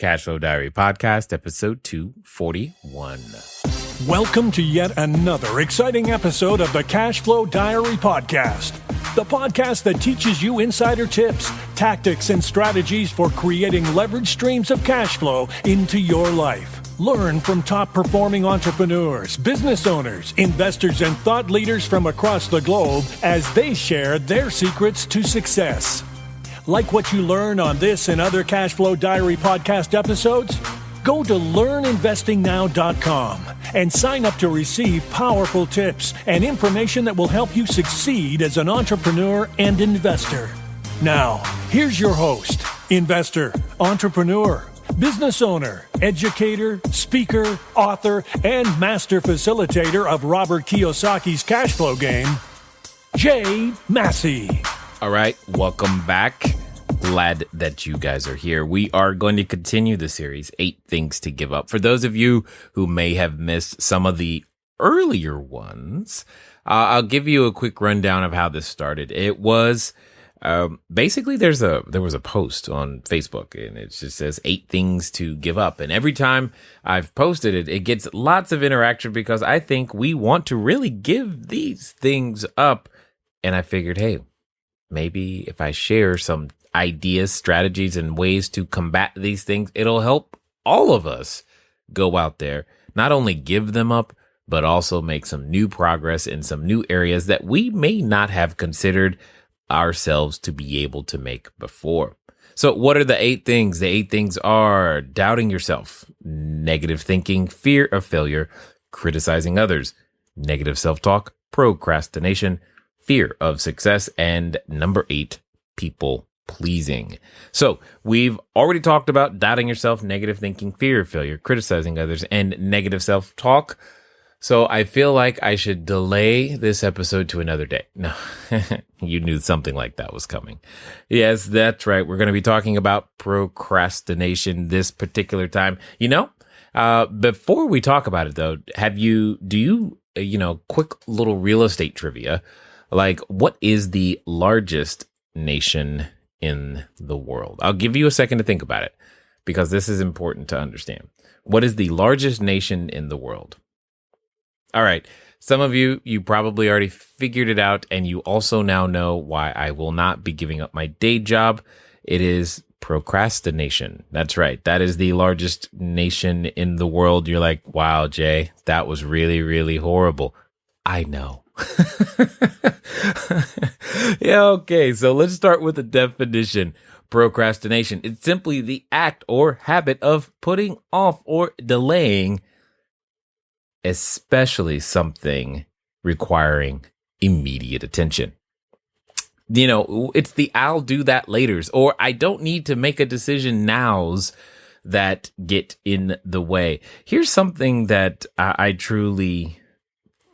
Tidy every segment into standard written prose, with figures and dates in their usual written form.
Cashflow Diary Podcast, episode 241. Welcome to yet another exciting episode of the Cashflow Diary Podcast, the podcast that teaches you insider tips, tactics, and strategies for creating leverage streams of cash flow into your life. Learn from top-performing entrepreneurs, business owners, investors, and thought leaders from across the globe as they share their secrets to success. Like what you learn on this and other Cashflow Diary podcast episodes? Go to learninvestingnow.com and sign up to receive powerful tips and information that will help you succeed as an entrepreneur and investor. Now, here's your host, investor, entrepreneur, business owner, educator, speaker, author, and master facilitator of Robert Kiyosaki's cash flow game, Jay Massey. All right, welcome back. Glad that you guys are here. We are going to continue the series, 8 Things to Give Up. For those of you who may have missed some of the earlier ones, I'll give you a quick rundown of how this started. It was basically there was a post on Facebook, and it just says 8 things to give up. And every time I've posted it, it gets lots of interaction because I think we want to really give these things up. And I figured, hey, maybe if I share some ideas, strategies, and ways to combat these things, it'll help all of us go out there, not only give them up, but also make some new progress in some new areas that we may not have considered ourselves to be able to make before. So what are the 8 things? The 8 things are doubting yourself, negative thinking, fear of failure, criticizing others, negative self-talk, procrastination, fear of success, and number 8, people pleasing. So we've already talked about doubting yourself, negative thinking, fear of failure, criticizing others, and negative self-talk. So I feel like I should delay this episode to another day. No, you knew something like that was coming. Yes, that's right. We're going to be talking about procrastination this particular time. Before we talk about it though, quick little real estate trivia. Like, what is the largest nation in the world? I'll give you a second to think about it because this is important to understand. What is the largest nation in the world? All right. Some of you probably already figured it out, and you also now know why I will not be giving up my day job. It is procrastination. That's right. That is the largest nation in the world. You're like, wow, Jay, that was really, really horrible. I know. Yeah, okay, so let's start with the definition. Procrastination. It's simply the act or habit of putting off or delaying, especially something requiring immediate attention. It's the I'll do that later's, or I don't need to make a decision now's that get in the way. Here's something that I truly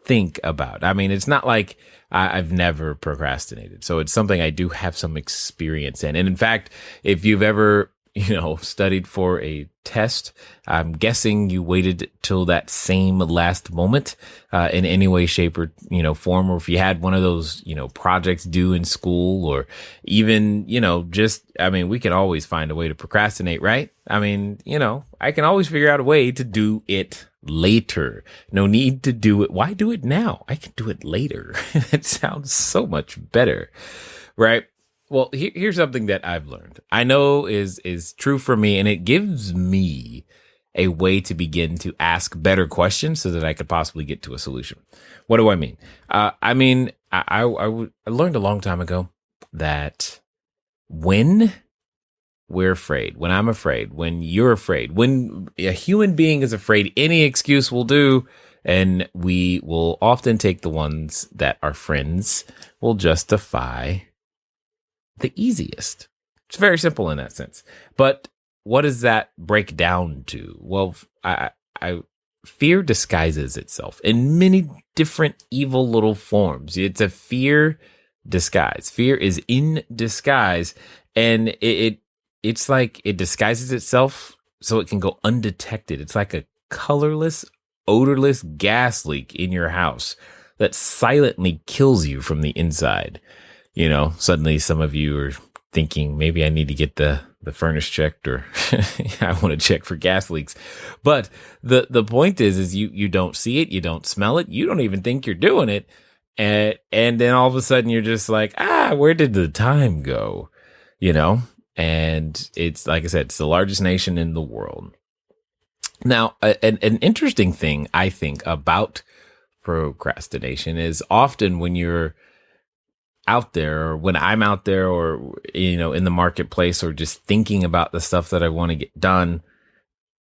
think about. I mean, it's not like I've never procrastinated. So it's something I do have some experience in. And in fact, if you've ever, studied for a test, I'm guessing you waited till that same last moment in any way, shape, or, form. Or if you had one of those, projects due in school, or even, we can always find a way to procrastinate, right? I mean, I can always figure out a way to do it later. No need to do it. Why do it now? I can do it later. It sounds so much better, right? Well, here's something that I've learned. I know is true for me, and it gives me a way to begin to ask better questions so that I could possibly get to a solution. What do I mean? I learned a long time ago that when we're afraid, when I'm afraid, when you're afraid, when a human being is afraid, any excuse will do. And we will often take the ones that our friends will justify the easiest. It's very simple in that sense. But what does that break down to? Well, fear disguises itself in many different evil little forms. It's a fear disguise. Fear is in disguise, and it's like it disguises itself so it can go undetected. It's like a colorless, odorless gas leak in your house that silently kills you from the inside. Suddenly some of you are thinking maybe I need to get the furnace checked, or I want to check for gas leaks. But the point is you don't see it, you don't smell it, you don't even think you're doing it. And then all of a sudden you're just like, where did the time go? And it's, like I said, it's the largest nation in the world. Now, an interesting thing I think about procrastination is often when you're out there, or when I'm out there, or, in the marketplace, or just thinking about the stuff that I want to get done,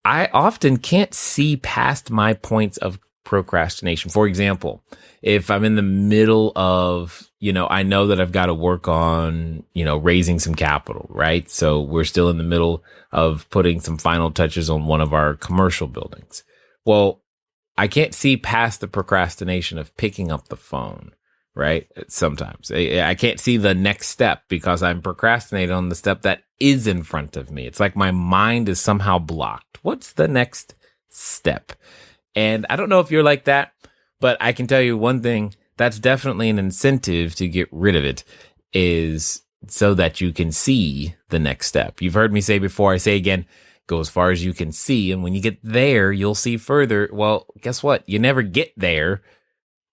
I often can't see past my points of procrastination. For example, if I'm in the middle of, I know that I've got to work on, raising some capital, right? So we're still in the middle of putting some final touches on one of our commercial buildings. Well, I can't see past the procrastination of picking up the phone, right? Sometimes I can't see the next step because I'm procrastinating on the step that is in front of me. It's like my mind is somehow blocked. What's the next step? And I don't know if you're like that, but I can tell you one thing, that's definitely an incentive to get rid of it, is so that you can see the next step. You've heard me say before, I say again, go as far as you can see. And when you get there, you'll see further. Well, guess what? You never get there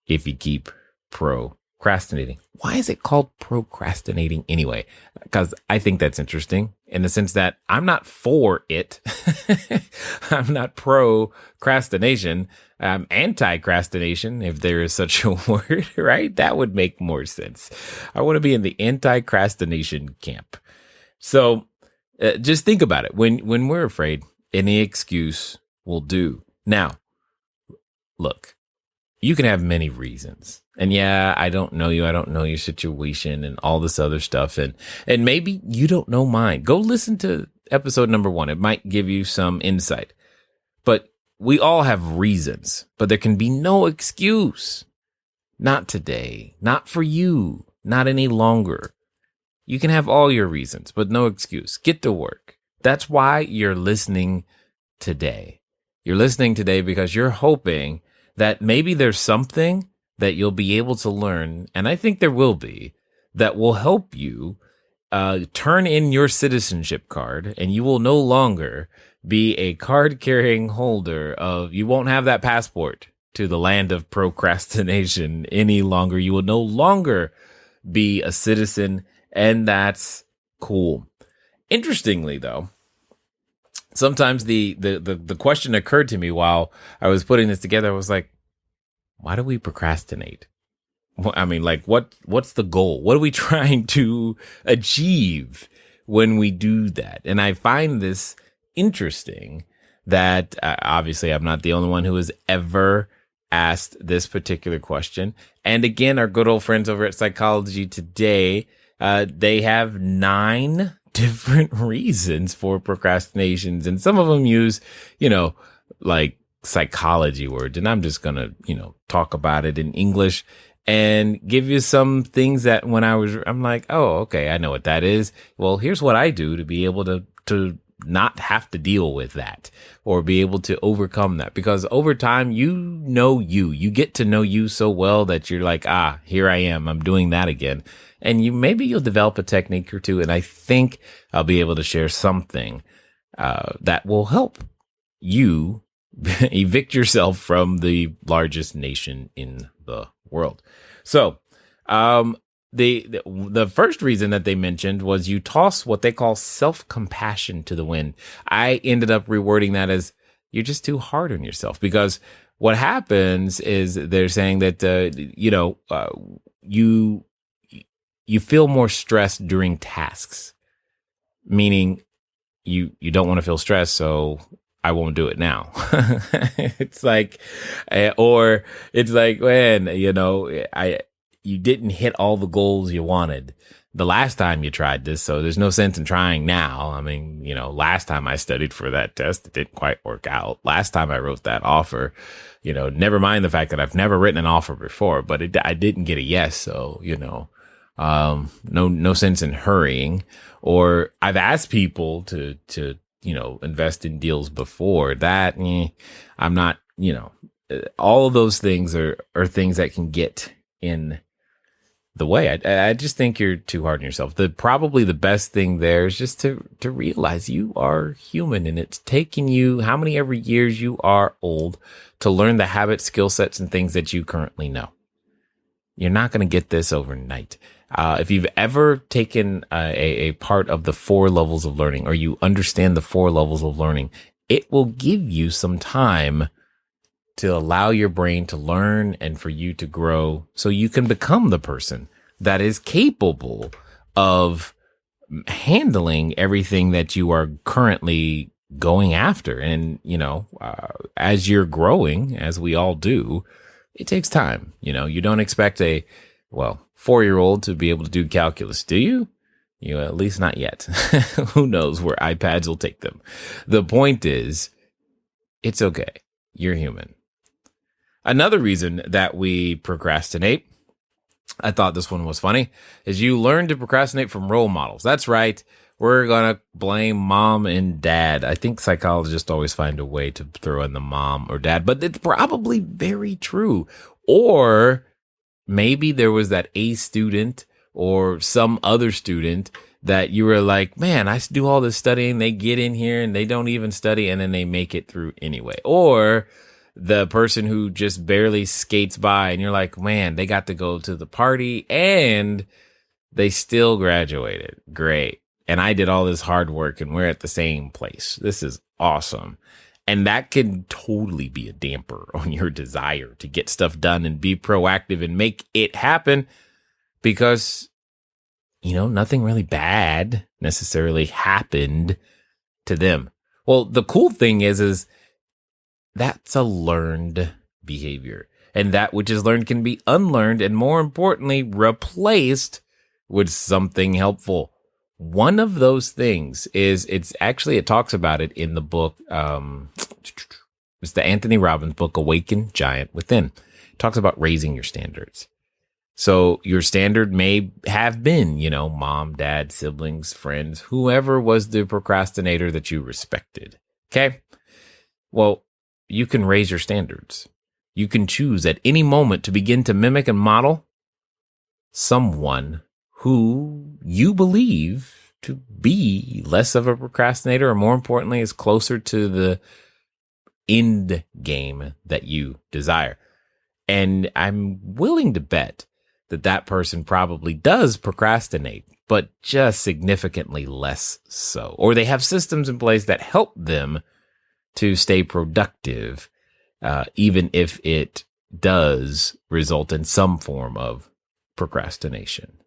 if you keep procrastinating. Why is it called procrastinating anyway? Because I think that's interesting in the sense that I'm not for it. I'm not procrastination. I'm anti-crastination, if there is such a word, right? That would make more sense. I want to be in the anti-crastination camp. So just think about it. When we're afraid, any excuse will do. Now, look, you can have many reasons. And yeah, I don't know you. I don't know your situation and all this other stuff. And maybe you don't know mine. Go listen to episode number 1. It might give you some insight. But we all have reasons, but there can be no excuse. Not today, not for you, not any longer. You can have all your reasons, but no excuse. Get to work. That's why you're listening today. You're listening today because you're hoping that maybe there's something that you'll be able to learn, and I think there will be, that will help you turn in your citizenship card, and you will no longer be a card-carrying holder of, you won't have that passport to the land of procrastination any longer. You will no longer be a citizen, and that's cool. Interestingly, though, sometimes the question occurred to me while I was putting this together. I was like, why do we procrastinate? I mean, like, what's the goal? What are we trying to achieve when we do that? And I find this interesting that obviously I'm not the only one who has ever asked this particular question. And again, our good old friends over at Psychology Today, they have 9 different reasons for procrastinations. And some of them use, like psychology words. And I'm just going to, talk about it in English and give you some things that I'm like, oh, okay, I know what that is. Well, here's what I do to be able to not have to deal with that or be able to overcome that. Because over time, you get to know you so well that you're like, here I am. I'm doing that again. And maybe you'll develop a technique or two. And I think I'll be able to share something that will help you evict yourself from the largest nation in the world. So, the first reason that they mentioned was you toss what they call self-compassion to the wind. I ended up rewording that as you're just too hard on yourself, because what happens is they're saying that, you feel more stressed during tasks, meaning you don't want to feel stressed. So I won't do it now. It's like, or it's like, when, you didn't hit all the goals you wanted the last time you tried this. So there's no sense in trying now. I mean, last time I studied for that test, it didn't quite work out. Last time I wrote that offer, never mind the fact that I've never written an offer before, but I didn't get a yes. So, no sense in hurrying. Or I've asked people to invest in deals before that. I'm not, all of those things are things that can get in the way. I just think you're too hard on yourself. Probably the best thing there is just to realize you are human, and it's taking you how many ever years you are old to learn the habits, skill sets, and things that you currently know. You're not going to get this overnight. If you've ever taken a part of the 4 levels of learning, or you understand the 4 levels of learning, it will give you some time to allow your brain to learn and for you to grow so you can become the person that is capable of handling everything that you are currently going after. And, as you're growing, as we all do, it takes time. You don't expect a 4-year-old to be able to do calculus, do you? At least not yet. Who knows where iPads will take them. The point is, it's okay. You're human. Another reason that we procrastinate, I thought this one was funny, is you learn to procrastinate from role models. That's right. We're going to blame mom and dad. I think psychologists always find a way to throw in the mom or dad, but it's probably very true. Or maybe there was that A student or some other student that you were like, man, I do all this studying. They get in here and they don't even study, and then they make it through anyway. Or the person who just barely skates by and you're like, man, they got to go to the party and they still graduated. Great. And I did all this hard work and we're at the same place. This is awesome. And that can totally be a damper on your desire to get stuff done and be proactive and make it happen, because, nothing really bad necessarily happened to them. Well, the cool thing is that's a learned behavior, and that which is learned can be unlearned and, more importantly, replaced with something helpful. One of those things is it talks about it in the book. It's the Anthony Robbins book, Awaken Giant Within. It talks about raising your standards. So your standard may have been, mom, dad, siblings, friends, whoever was the procrastinator that you respected. Okay. Well, you can raise your standards. You can choose at any moment to begin to mimic and model someone who you believe to be less of a procrastinator, or more importantly, is closer to the end game that you desire. And I'm willing to bet that person probably does procrastinate, but just significantly less so. Or they have systems in place that help them to stay productive, even if it does result in some form of procrastination.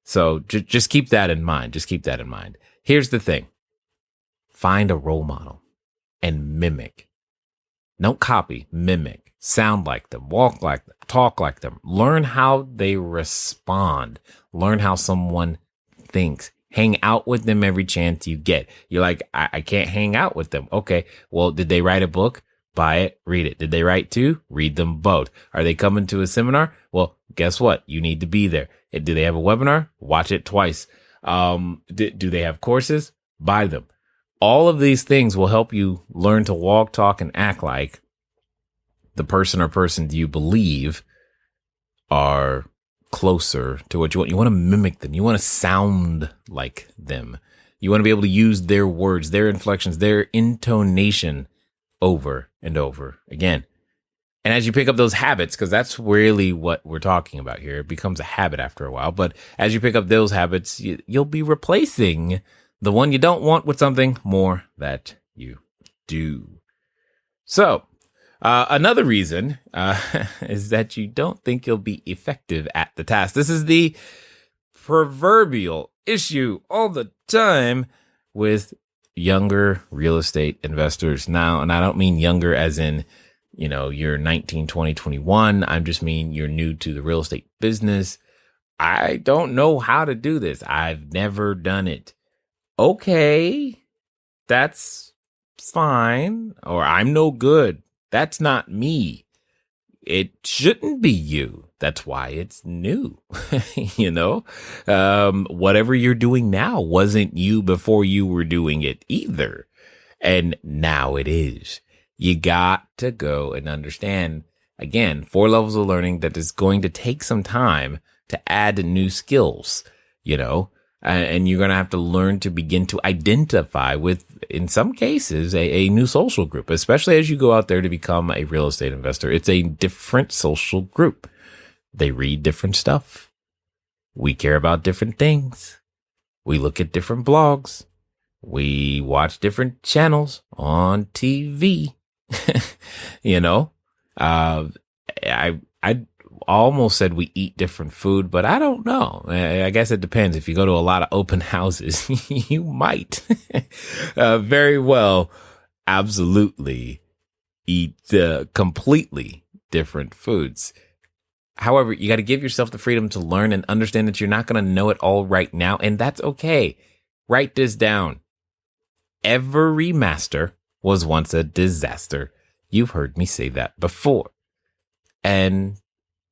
So just keep that in mind. Here's the thing. Find a role model and mimic. Don't copy, mimic. Sound like them, walk like them, talk like them. Learn how they respond. Learn how someone thinks. Hang out with them every chance you get. You're like, I can't hang out with them. Okay, well, did they write a book? Buy it, read it. Did they write 2? Read them both. Are they coming to a seminar? Well, guess what? You need to be there. Do they have a webinar? Watch it twice. Do they have courses? Buy them. All of these things will help you learn to walk, talk, and act like the person or persons you believe are closer to what you want. You want to mimic them. You want to sound like them. You want to be able to use their words, their inflections, their intonation over and over again. And as you pick up those habits, because that's really what we're talking about here, it becomes a habit after a while. But as you pick up those habits, you'll be replacing the one you don't want with something more that you do. So another reason is that you don't think you'll be effective at the task. This is the proverbial issue all the time with younger real estate investors now. And I don't mean younger as in, you're 19, 20, 21. I just mean you're new to the real estate business. I don't know how to do this. I've never done it. Okay, that's fine. Or I'm no good. That's not me. It shouldn't be you. That's why it's new. Whatever you're doing now wasn't you before you were doing it either. And now it is. You got to go and understand, again, 4 levels of learning that is going to take some time to add new skills, and you're going to have to learn to begin to identify with, in some cases, a new social group, especially as you go out there to become a real estate investor. It's a different social group. They read different stuff. We care about different things. We look at different blogs. We watch different channels on TV. I almost said we eat different food, but I don't know. I guess it depends. If you go to a lot of open houses, you might very well, absolutely eat completely different foods. However, you got to give yourself the freedom to learn and understand that you're not going to know it all right now, and that's okay. Write this down. Every master was once a disaster. You've heard me say that before. And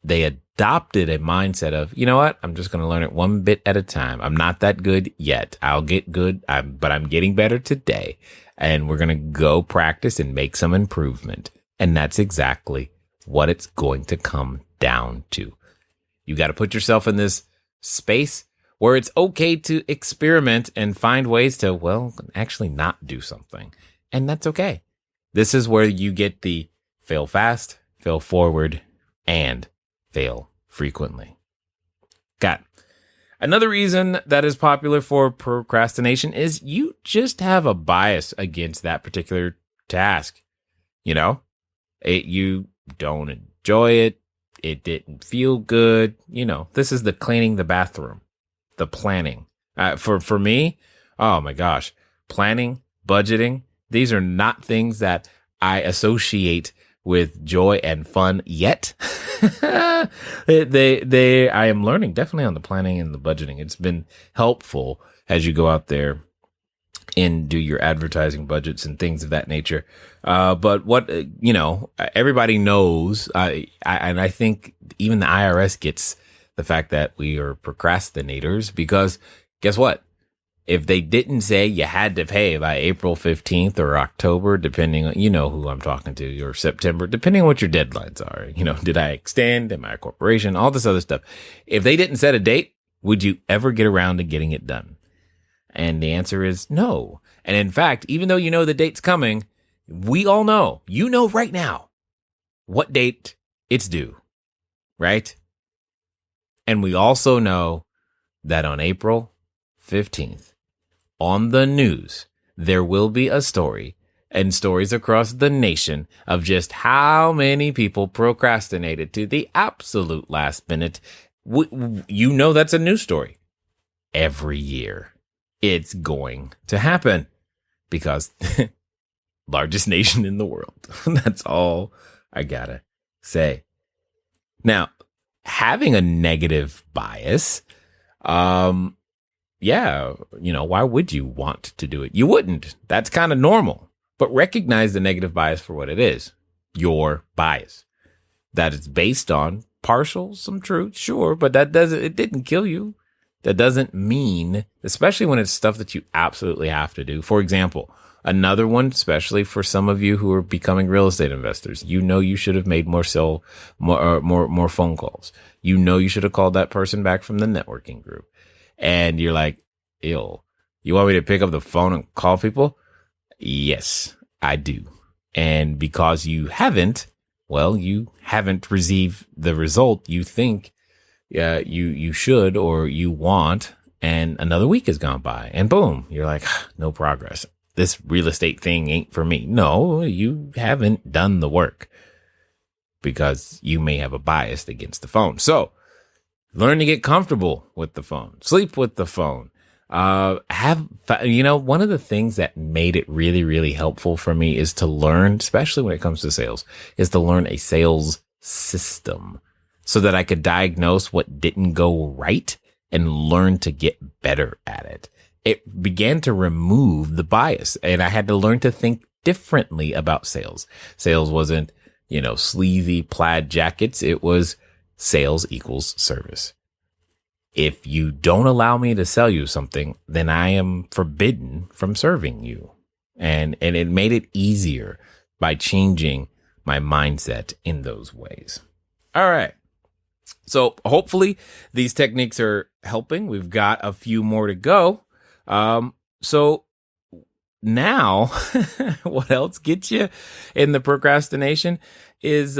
they adopted a mindset of, you know what? I'm just going to learn it one bit at a time. I'm not that good yet. I'll get good, but I'm getting better today. And we're going to go practice and make some improvement. And that's exactly what it's going to come down to. You got to put yourself in this space where it's okay to experiment and find ways to, well, actually not do something. And that's okay. This is where you get the fail fast, fail forward, and fail frequently. Got it. Another reason that is popular for procrastination is you just have a bias against that particular task. You don't enjoy it. It didn't feel good. This is the cleaning the bathroom, the planning. For me, oh my gosh, planning, budgeting, these are not things that I associate with joy and fun yet. I am learning definitely on the planning and the budgeting. It's been helpful as you go out there and do your advertising budgets and things of that nature. But what, everybody knows, and I think even the IRS gets the fact that we are procrastinators, because guess what? If they didn't say you had to pay by April 15th or October, depending on, who I'm talking to, or September, depending on what your deadlines are, did I extend? Am I a corporation? All this other stuff. If they didn't set a date, would you ever get around to getting it done? And the answer is no. And in fact, even though the date's coming, we all know, right now what date it's due, right? And we also know that on April 15th, on the news, there will be a story and stories across the nation of just how many people procrastinated to the absolute last minute. That's a news story. Every year, it's going to happen because largest nation in the world. That's all I gotta say. Now, having a negative bias, why would you want to do it? You wouldn't. That's kind of normal. But recognize the negative bias for what it is. Your bias. That is based on some truth, sure, but it didn't kill you. That doesn't mean, especially when it's stuff that you absolutely have to do. For example, another one, especially for some of you who are becoming real estate investors, you should have made more phone calls. You should have called that person back from the networking group. And you're like, ew, you want me to pick up the phone and call people? Yes, I do. And because you haven't received the result you think you should or you want, and another week has gone by, and boom, you're like, no progress. This real estate thing ain't for me. No, you haven't done the work because you may have a bias against the phone. So learn to get comfortable with the phone. Sleep with the phone. One of the things that made it really, really helpful for me is to learn, especially when it comes to sales, is to learn a sales system so that I could diagnose what didn't go right and learn to get better at it. It began to remove the bias, and I had to learn to think differently about sales. Sales wasn't, sleazy plaid jackets. It was sales equals service. If you don't allow me to sell you something, then I am forbidden from serving you. And it made it easier by changing my mindset in those ways. All right. So hopefully these techniques are helping. We've got a few more to go. So now what else gets you in the procrastination is,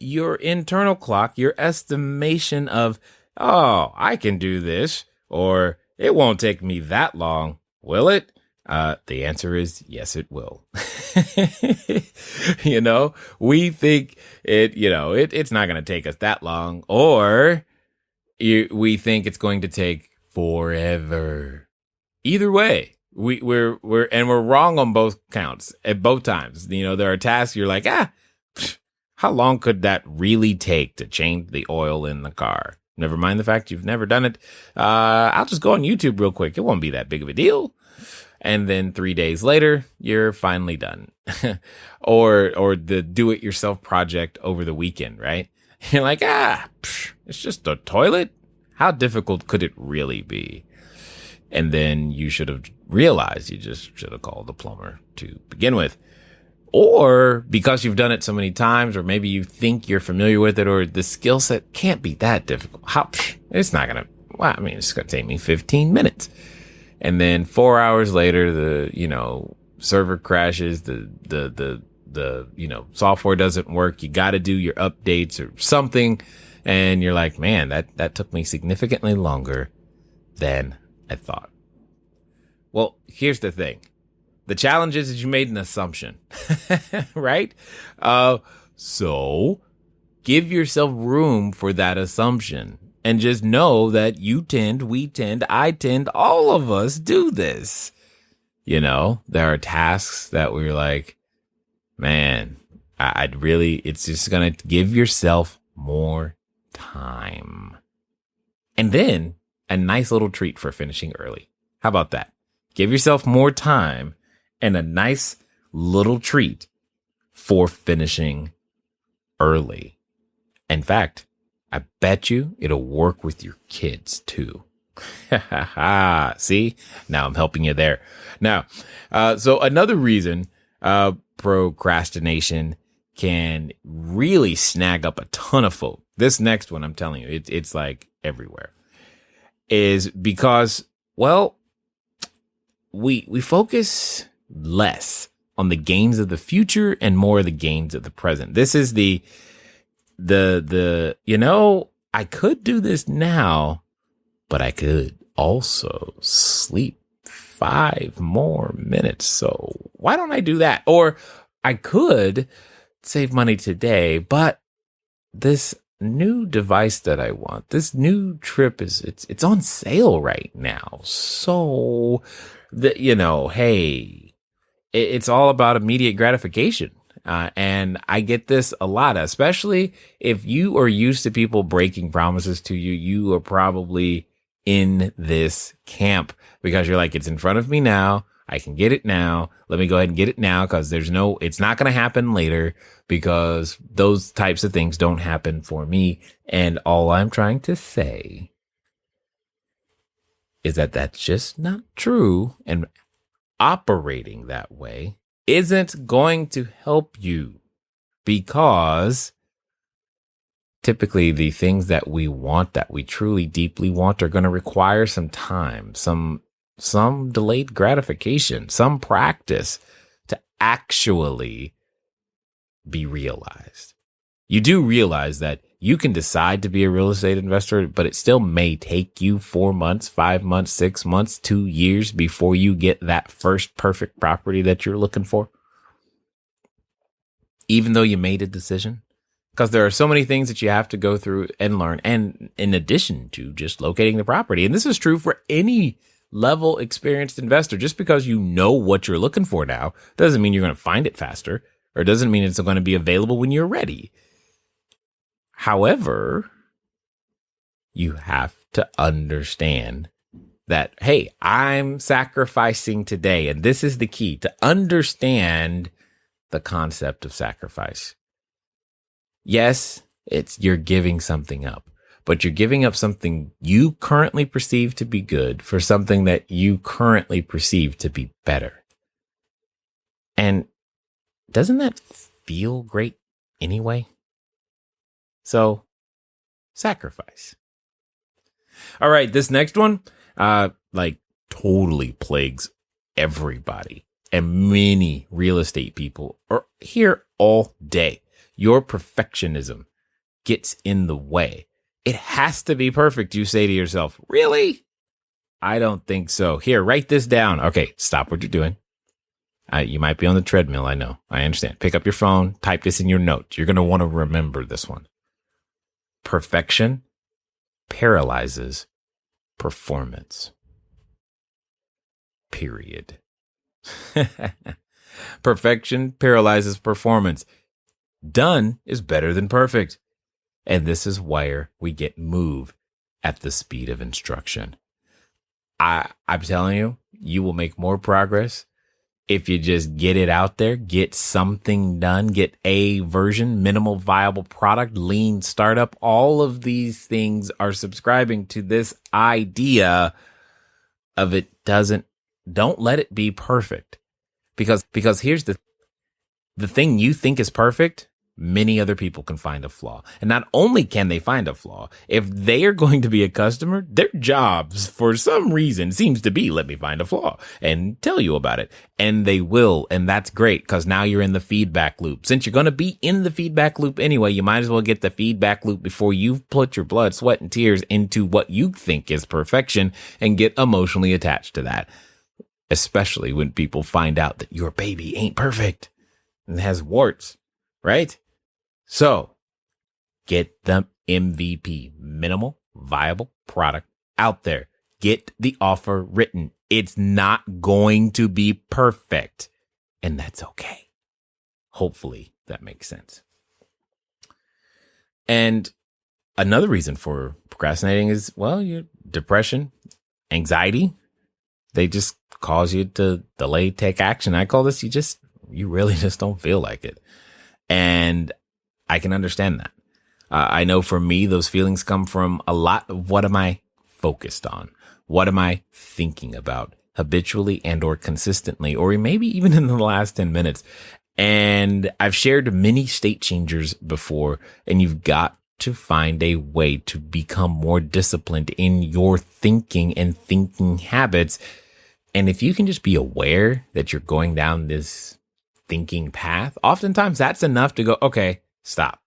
your internal clock, your estimation of, oh, I can do this, or it won't take me that long. Will it? The answer is yes, it will. We think it's not going to take us that long, or we think it's going to take forever. Either way, we're wrong on both counts at both times. There are tasks you're like, how long could that really take to change the oil in the car? Never mind the fact you've never done it. I'll just go on YouTube real quick. It won't be that big of a deal. And then 3 days later, you're finally done. or the do-it-yourself project over the weekend, right? You're like, it's just a toilet. How difficult could it really be? And then you should have realized you just should have called the plumber to begin with. Or because you've done it so many times, or maybe you think you're familiar with it, or the skill set can't be that difficult. It's not going to, it's going to take me 15 minutes. And then 4 hours later, the server crashes, the software doesn't work. You got to do your updates or something. And you're like, man, that took me significantly longer than I thought. Well, here's the thing. The challenge is you made an assumption, right? So give yourself room for that assumption and just know that we tend, I tend, all of us do this. There are tasks that we're like, man, it's just going to give yourself more time. And then a nice little treat for finishing early. How about that? Give yourself more time and a nice little treat for finishing early. In fact, I bet you it'll work with your kids too. See, now I'm helping you there. Now, so another reason procrastination can really snag up a ton of folk. This next one, I'm telling you, it's like everywhere, is because, we focus less on the gains of the future and more of the gains of the present. This is the I could do this now, but I could also sleep 5 more minutes. So why don't I do that? Or I could save money today, but this new device that I want, this new trip it's on sale right now. So hey, it's all about immediate gratification. And I get this a lot, especially if you are used to people breaking promises to you. You are probably in this camp because you're like, it's in front of me now. I can get it now. Let me go ahead and get it now because it's not going to happen later because those types of things don't happen for me. And all I'm trying to say is that that's just not true. And operating that way isn't going to help you because typically the things that we want, that we truly deeply want, are going to require some time, some delayed gratification, some practice to actually be realized. You do realize that you can decide to be a real estate investor, but it still may take you 4 months, 5 months, 6 months, 2 years before you get that first perfect property that you're looking for. Even though you made a decision, because there are so many things that you have to go through and learn. And in addition to just locating the property, and this is true for any level experienced investor, just because you know what you're looking for now doesn't mean you're going to find it faster, or doesn't mean it's going to be available when you're ready. However, you have to understand that, hey, I'm sacrificing today. And this is the key, to understand the concept of sacrifice. Yes, you're giving something up, but you're giving up something you currently perceive to be good for something that you currently perceive to be better. And doesn't that feel great anyway? So sacrifice. All right, this next one, totally plagues everybody, and many real estate people are here all day. Your perfectionism gets in the way. It has to be perfect. You say to yourself, really? I don't think so. Here, write this down. Okay, stop what you're doing. You might be on the treadmill. I know. I understand. Pick up your phone. Type this in your notes. You're going to want to remember this one. Perfection paralyzes performance. Period. Perfection paralyzes performance. Done is better than perfect. And this is where we get move at the speed of instruction. I'm telling you, you will make more progress if you just get it out there, get something done, get a version, minimal viable product, lean startup. All of these things are subscribing to this idea of don't let it be perfect. Because here's the thing you think is perfect, many other people can find a flaw. And not only can they find a flaw, if they are going to be a customer, their jobs for some reason seems to be, let me find a flaw and tell you about it. And they will. And that's great because now you're in the feedback loop. Since you're going to be in the feedback loop anyway, you might as well get the feedback loop before you've put your blood, sweat, and tears into what you think is perfection and get emotionally attached to that. Especially when people find out that your baby ain't perfect and has warts, right? So get the MVP, minimal viable product out there. Get the offer written. It's not going to be perfect, and that's okay. Hopefully that makes sense. And another reason for procrastinating is, your depression, anxiety. They just cause you to delay, take action. I call this, you really just don't feel like it. And I can understand that. I know for me, those feelings come from a lot of what am I focused on? What am I thinking about habitually and or consistently, or maybe even in the last 10 minutes? And I've shared many state changers before, and you've got to find a way to become more disciplined in your thinking and thinking habits. And if you can just be aware that you're going down this thinking path, oftentimes that's enough to go, okay, stop.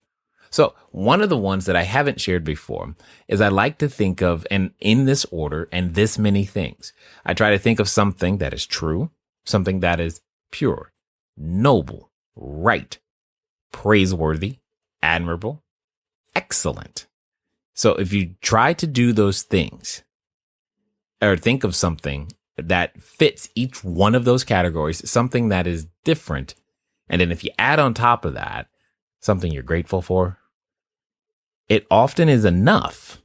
So one of the ones that I haven't shared before is I like to think of, and in this order and this many things, I try to think of something that is true, something that is pure, noble, right, praiseworthy, admirable, excellent. So if you try to do those things or think of something that fits each one of those categories, something that is different, and then if you add on top of that something you're grateful for, it often is enough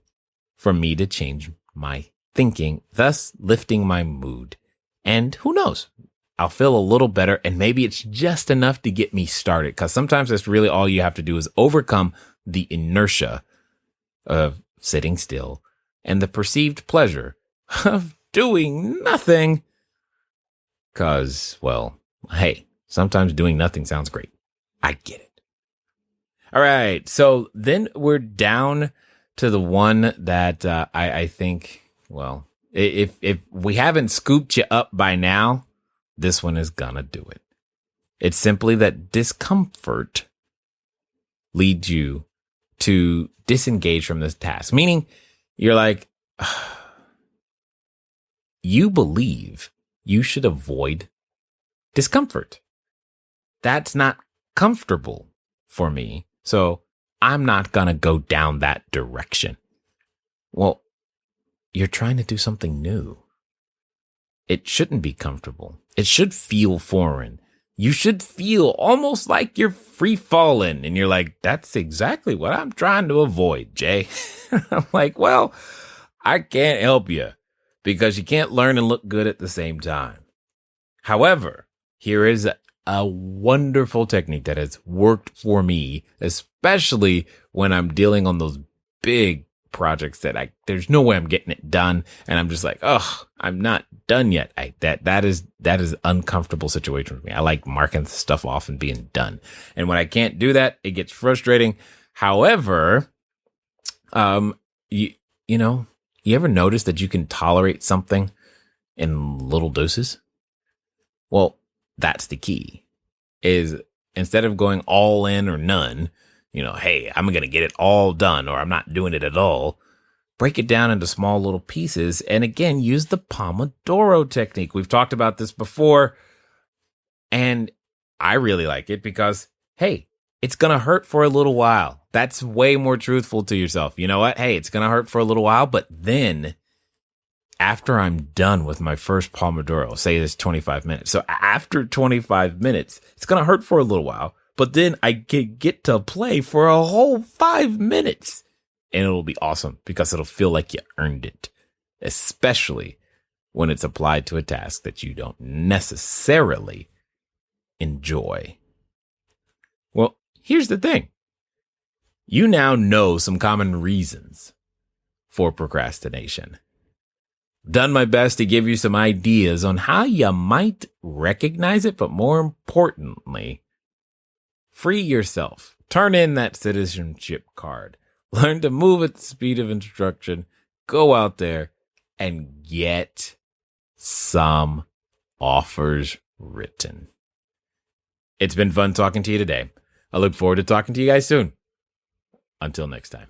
for me to change my thinking, thus lifting my mood. And who knows, I'll feel a little better, and maybe it's just enough to get me started, because sometimes that's really all you have to do is overcome the inertia of sitting still and the perceived pleasure of doing nothing. Because, hey, sometimes doing nothing sounds great. I get it. All right. So then we're down to the one that I think, if we haven't scooped you up by now, this one is gonna do it. It's simply that discomfort leads you to disengage from this task. Meaning you're like, you believe you should avoid discomfort. That's not comfortable for me. So I'm not going to go down that direction. Well, you're trying to do something new. It shouldn't be comfortable. It should feel foreign. You should feel almost like you're free falling. And you're like, that's exactly what I'm trying to avoid, Jay. I'm like, I can't help you because you can't learn and look good at the same time. However, here is a wonderful technique that has worked for me, especially when I'm dealing on those big projects that there's no way I'm getting it done. And I'm just like, I'm not done yet. That is uncomfortable situation for me. I like marking stuff off and being done. And when I can't do that, it gets frustrating. However, You, you know, you ever notice that you can tolerate something in little doses? Well, that's the key. Is instead of going all in or none, hey, I'm going to get it all done or I'm not doing it at all. Break it down into small little pieces. And again, use the Pomodoro technique. We've talked about this before. And I really like it because, hey, it's going to hurt for a little while. That's way more truthful to yourself. You know what? Hey, it's going to hurt for a little while, but then after I'm done with my first Pomodoro, say it's 25 minutes. So after 25 minutes, it's going to hurt for a little while, but then I get to play for a whole 5 minutes and it'll be awesome because it'll feel like you earned it, especially when it's applied to a task that you don't necessarily enjoy. Well, here's the thing. You now know some common reasons for procrastination. Done my best to give you some ideas on how you might recognize it, but more importantly, free yourself. Turn in that citizenship card. Learn to move at the speed of instruction. Go out there and get some offers written. It's been fun talking to you today. I look forward to talking to you guys soon. Until next time.